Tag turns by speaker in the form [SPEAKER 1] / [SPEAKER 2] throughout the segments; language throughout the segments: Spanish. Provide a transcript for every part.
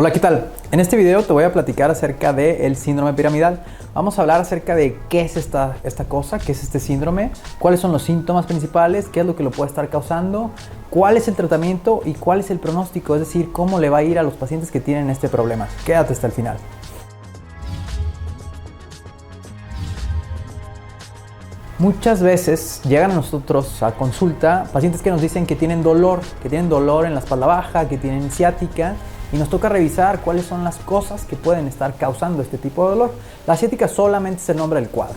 [SPEAKER 1] Hola, ¿qué tal? En este video te voy a platicar acerca del síndrome piramidal. Vamos a hablar acerca de qué es esta cosa, qué es este síndrome, cuáles son los síntomas principales, qué es lo que lo puede estar causando, cuál es el tratamiento y cuál es el pronóstico, es decir, cómo le va a ir a los pacientes que tienen este problema. Quédate hasta el final. Muchas veces llegan a nosotros a consulta pacientes que nos dicen que tienen dolor en la espalda baja, que tienen ciática, y nos toca revisar cuáles son las cosas que pueden estar causando este tipo de dolor. La ciática solamente es el nombre del cuadro.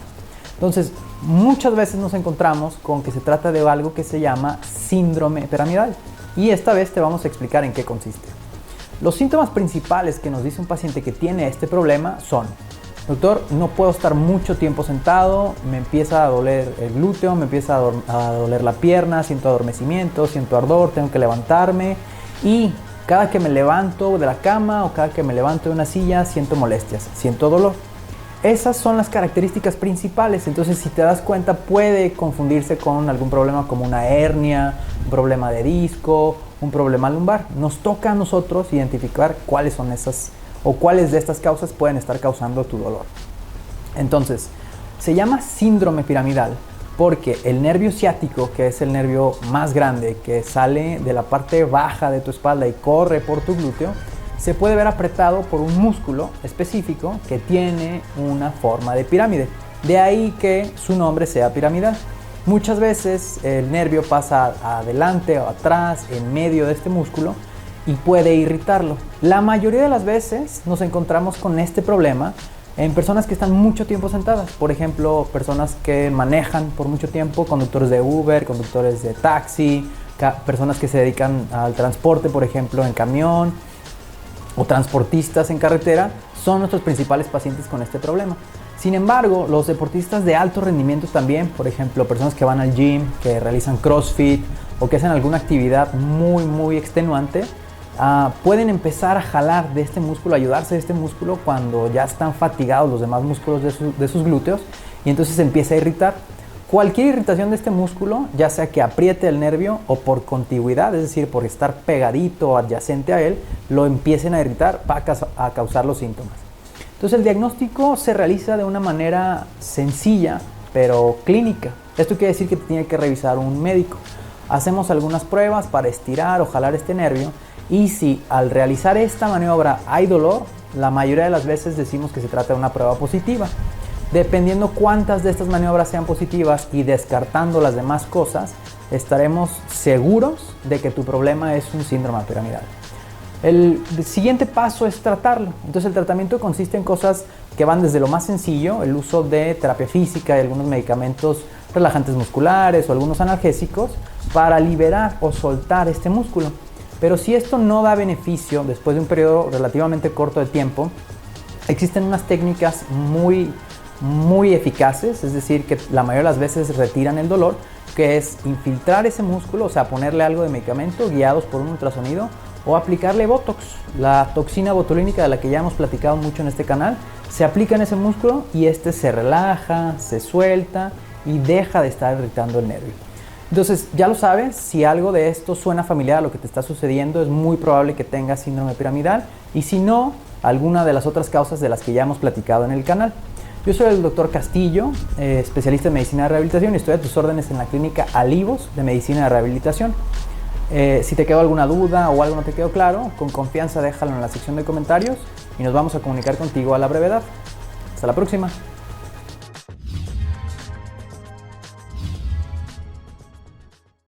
[SPEAKER 1] Entonces, muchas veces nos encontramos con que se trata de algo que se llama síndrome piramidal, y esta vez te vamos a explicar en qué consiste. Los síntomas principales que nos dice un paciente que tiene este problema son: doctor, no puedo estar mucho tiempo sentado, me empieza a doler el glúteo, me empieza a doler la pierna, siento adormecimiento, siento ardor, tengo que levantarme, y cada que me levanto de la cama o cada que me levanto de una silla siento molestias, siento dolor. Esas son las características principales. Entonces, si te das cuenta, puede confundirse con algún problema como una hernia, un problema de disco, un problema lumbar. Nos toca a nosotros identificar cuáles son esas o cuáles de estas causas pueden estar causando tu dolor. Entonces, se llama síndrome piramidal porque el nervio ciático, que es el nervio más grande que sale de la parte baja de tu espalda y corre por tu glúteo, se puede ver apretado por un músculo específico que tiene una forma de pirámide. De ahí que su nombre sea piramidal. Muchas veces el nervio pasa adelante o atrás, en medio de este músculo, y puede irritarlo. La mayoría de las veces nos encontramos con este problema en personas que están mucho tiempo sentadas. Por ejemplo, personas que manejan por mucho tiempo, conductores de Uber, conductores de taxi, personas que se dedican al transporte, por ejemplo, en camión, o transportistas en carretera, son nuestros principales pacientes con este problema. Sin embargo, los deportistas de alto rendimiento también, por ejemplo, personas que van al gym, que realizan CrossFit o que hacen alguna actividad muy extenuante, pueden empezar a jalar de este músculo, ayudarse de este músculo cuando ya están fatigados los demás músculos de sus glúteos, y entonces se empieza a irritar. Cualquier irritación de este músculo, ya sea que apriete el nervio o por contigüidad, es decir, por estar pegadito o adyacente a él, lo empiecen a irritar, va a causar los síntomas. Entonces, el diagnóstico se realiza de una manera sencilla, pero clínica. Esto quiere decir que te tiene que revisar un médico. Hacemos algunas pruebas para estirar o jalar este nervio, y si al realizar esta maniobra hay dolor, la mayoría de las veces decimos que se trata de una prueba positiva. Dependiendo cuántas de estas maniobras sean positivas y descartando las demás cosas, estaremos seguros de que tu problema es un síndrome piramidal. El siguiente paso es tratarlo. Entonces, el tratamiento consiste en cosas que van desde lo más sencillo, el uso de terapia física y algunos medicamentos relajantes musculares o algunos analgésicos para liberar o soltar este músculo. Pero si esto no da beneficio después de un periodo relativamente corto de tiempo, existen unas técnicas muy eficaces, es decir, que la mayoría de las veces retiran el dolor, que es infiltrar ese músculo, o sea, ponerle algo de medicamento guiados por un ultrasonido, o aplicarle Botox. La toxina botulínica, de la que ya hemos platicado mucho en este canal, se aplica en ese músculo y este se relaja, se suelta y deja de estar irritando el nervio. Entonces, ya lo sabes, si algo de esto suena familiar a lo que te está sucediendo, es muy probable que tengas síndrome piramidal, y si no, alguna de las otras causas de las que ya hemos platicado en el canal. Yo soy el Dr. Castillo, especialista en medicina de rehabilitación, y estoy a tus órdenes en la clínica Alivos de medicina de rehabilitación. Si te quedó alguna duda o algo no te quedó claro, con confianza déjalo en la sección de comentarios y nos vamos a comunicar contigo a la brevedad. Hasta la próxima.